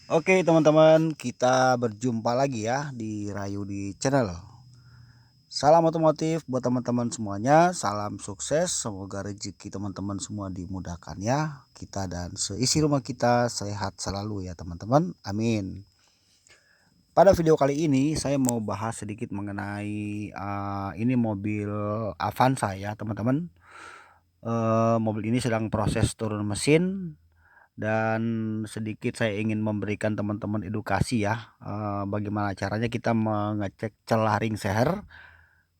Oke teman-teman, kita berjumpa lagi ya di Rayudi Channel. Salam otomotif buat teman-teman semuanya, salam sukses, semoga rezeki teman-teman semua dimudahkan ya. Kita dan seisi rumah kita sehat selalu ya teman-teman, amin. Pada video kali ini saya mau bahas sedikit mengenai ini mobil Avanza ya teman-teman. Mobil ini sedang proses turun mesin dan sedikit saya ingin memberikan teman-teman edukasi ya, bagaimana caranya kita mengecek celah ring seher,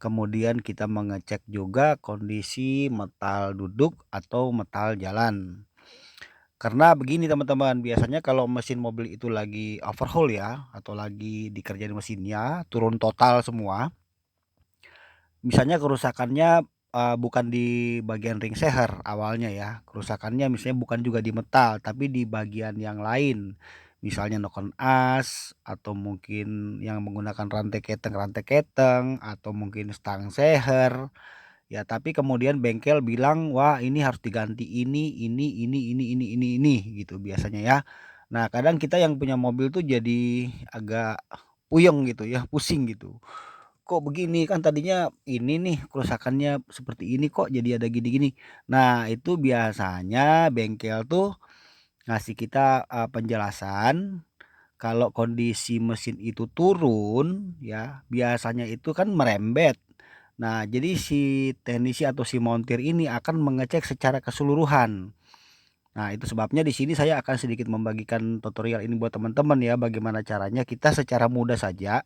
kemudian kita mengecek juga kondisi metal duduk atau metal jalan. Karena begini teman-teman, biasanya kalau mesin mobil itu lagi overhaul ya, atau lagi dikerjain mesinnya, turun total semua, misalnya kerusakannya, bukan di bagian ring seher awalnya ya, kerusakannya misalnya bukan juga di metal, tapi di bagian yang lain. Misalnya noken as, atau mungkin yang menggunakan rantai keteng, atau mungkin stang seher, ya tapi kemudian bengkel bilang, "Wah ini harus diganti ini," gitu biasanya ya. Nah kadang kita yang punya mobil tuh jadi agak puyeng gitu ya, pusing gitu. Kok begini, kan tadinya ini nih kerusakannya seperti ini kok jadi ada gini-gini. Nah itu biasanya bengkel tuh ngasih kita, penjelasan kalau kondisi mesin itu turun ya, biasanya itu kan merembet. Nah jadi si teknisi atau si montir ini akan mengecek secara keseluruhan. Nah itu sebabnya di sini saya akan sedikit membagikan tutorial ini buat teman-teman ya, bagaimana caranya kita secara mudah saja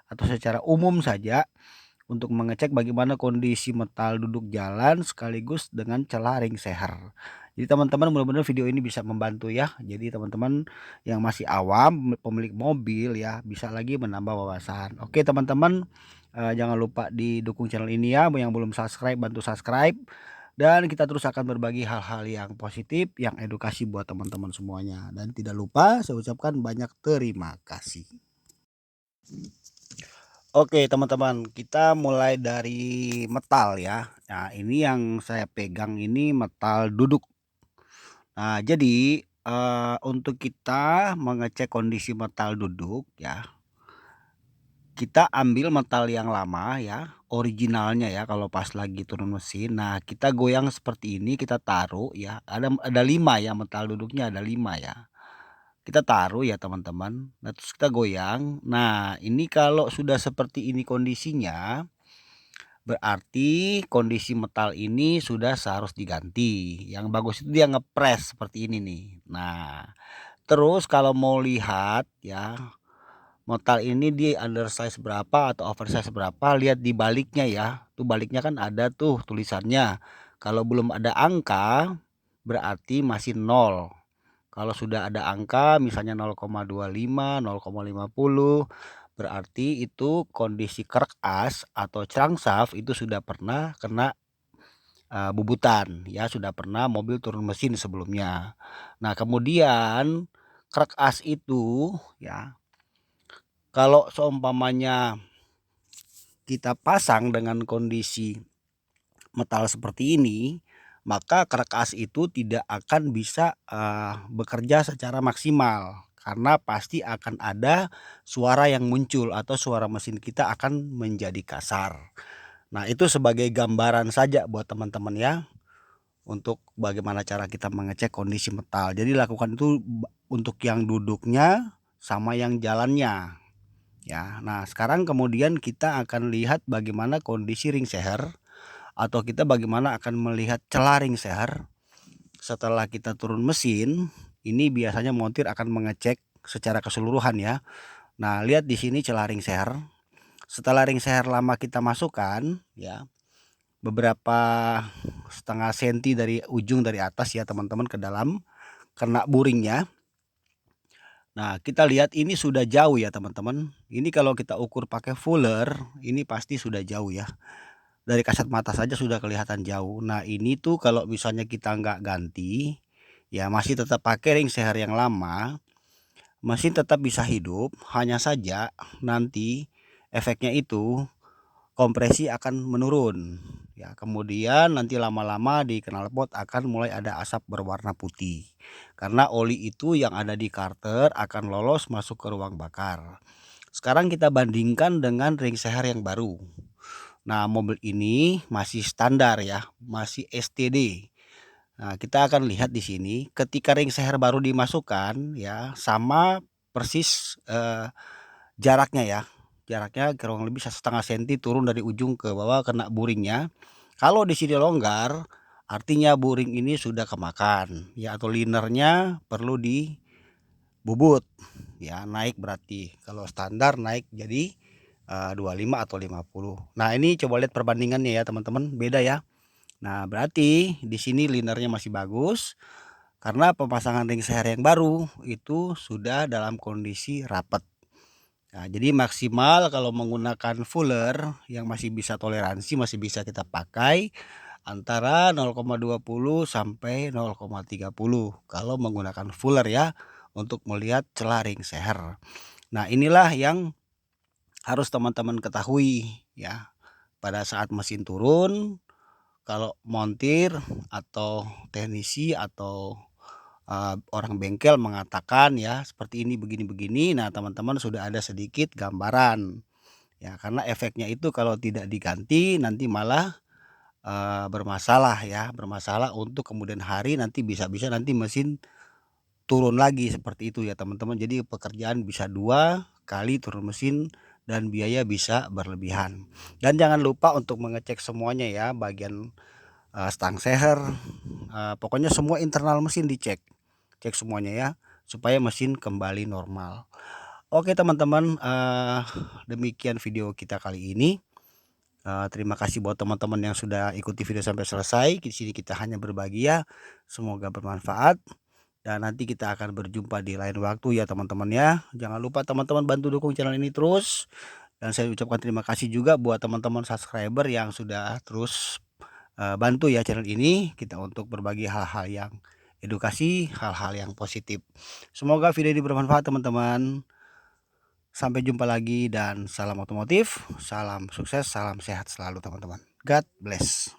atau secara umum saja untuk mengecek bagaimana kondisi metal duduk jalan sekaligus dengan celah ring seher. Jadi teman-teman mudah-mudahan video ini bisa membantu ya. Jadi teman-teman yang masih awam pemilik mobil ya bisa lagi menambah wawasan. Oke teman-teman, jangan lupa didukung channel ini ya. Yang belum subscribe bantu subscribe. Dan kita terus akan berbagi hal-hal yang positif, yang edukasi buat teman-teman semuanya. Dan tidak lupa saya ucapkan banyak terima kasih. Oke teman-teman, kita mulai dari metal ya. Nah ini yang saya pegang ini metal duduk. Nah jadi, untuk kita mengecek kondisi metal duduk ya, kita ambil metal yang lama ya, originalnya ya kalau pas lagi turun mesin. Nah kita goyang seperti ini, kita taruh ya, ada 5 ya metal duduknya ada 5 ya. Kita taruh ya teman-teman, nah terus kita goyang. Nah ini kalau sudah seperti ini kondisinya, berarti kondisi metal ini sudah seharus diganti. Yang bagus itu dia ngepres seperti ini nih. Nah, terus kalau mau lihat ya, metal ini di undersize berapa atau oversize berapa, lihat di baliknya ya. Tuh baliknya kan ada tuh tulisannya. Kalau belum ada angka, berarti masih nol. Kalau sudah ada angka misalnya 0,25, 0,50, berarti itu kondisi krek as atau crankshaft itu sudah pernah kena, bubutan ya, sudah pernah mobil turun mesin sebelumnya. Nah kemudian krek as itu ya, kalau seumpamanya kita pasang dengan kondisi metal seperti ini, maka krek as itu tidak akan bisa, bekerja secara maksimal, karena pasti akan ada suara yang muncul atau suara mesin kita akan menjadi kasar. Nah itu sebagai gambaran saja buat teman-teman ya, untuk bagaimana cara kita mengecek kondisi metal. Jadi lakukan itu untuk yang duduknya sama yang jalannya ya. Nah sekarang kemudian kita akan lihat bagaimana kondisi ring seher atau kita bagaimana akan melihat celah ring seher setelah kita turun mesin. Ini biasanya montir akan mengecek secara keseluruhan ya. Nah lihat di sini celah ring seher. Setelah ring seher lama kita masukkan ya, beberapa setengah senti dari ujung dari atas ya teman-teman ke dalam kena buringnya. Nah kita lihat ini sudah jauh ya teman-teman. Ini kalau kita ukur pakai fuller ini pasti sudah jauh ya. Dari kasat mata saja sudah kelihatan jauh. Nah ini tuh kalau misalnya kita nggak ganti, ya masih tetap pakai ring seher yang lama, mesin tetap bisa hidup, hanya saja nanti efeknya itu kompresi akan menurun. ya. Kemudian nanti lama-lama di knalpot akan mulai ada asap berwarna putih. Karena oli itu yang ada di karter akan lolos masuk ke ruang bakar. Sekarang kita bandingkan dengan ring seher yang baru. Nah, mobil ini masih standar ya, masih STD. Nah, kita akan lihat di sini ketika ring seher baru dimasukkan ya, sama persis jaraknya ya. Jaraknya kurang lebih 1,5 cm turun dari ujung ke bawah kena buringnya. Kalau di sini longgar, artinya buring ini sudah kemakan ya, atau linernya perlu dibubut ya, naik berarti. Kalau standar naik jadi 25 atau 50. Nah, ini coba lihat perbandingannya ya teman-teman, beda ya. Nah, berarti di sini linernya masih bagus karena pemasangan ring seher yang baru itu sudah dalam kondisi rapat. Nah, jadi maksimal kalau menggunakan fuller yang masih bisa toleransi, masih bisa kita pakai antara 0,20 sampai 0,30 kalau menggunakan fuller ya, untuk melihat celah ring seher. Nah, inilah yang harus teman-teman ketahui ya. Pada saat mesin turun, kalau montir atau teknisi atau orang bengkel mengatakan ya seperti ini begini-begini, nah teman-teman sudah ada sedikit gambaran ya, karena efeknya itu kalau tidak diganti nanti malah bermasalah ya, bermasalah untuk kemudian hari, nanti bisa-bisa nanti mesin turun lagi seperti itu ya teman-teman. Jadi pekerjaan bisa 2 kali turun mesin dan biaya bisa berlebihan. Dan jangan lupa untuk mengecek semuanya ya, bagian stang seher, pokoknya semua internal mesin dicek. Cek semuanya ya, supaya mesin kembali normal. Oke teman-teman, demikian video kita kali ini. Terima kasih buat teman-teman yang sudah ikuti video sampai selesai. Di sini kita hanya berbagi ya. Semoga bermanfaat. Dan nanti kita akan berjumpa di lain waktu ya teman-teman ya. Jangan lupa teman-teman bantu dukung channel ini terus. Dan saya ucapkan terima kasih juga buat teman-teman subscriber yang sudah terus bantu ya channel ini kita untuk berbagi hal-hal yang edukasi, hal-hal yang positif. Semoga video ini bermanfaat teman-teman. Sampai jumpa lagi dan salam otomotif, salam sukses, salam sehat selalu teman-teman. God bless.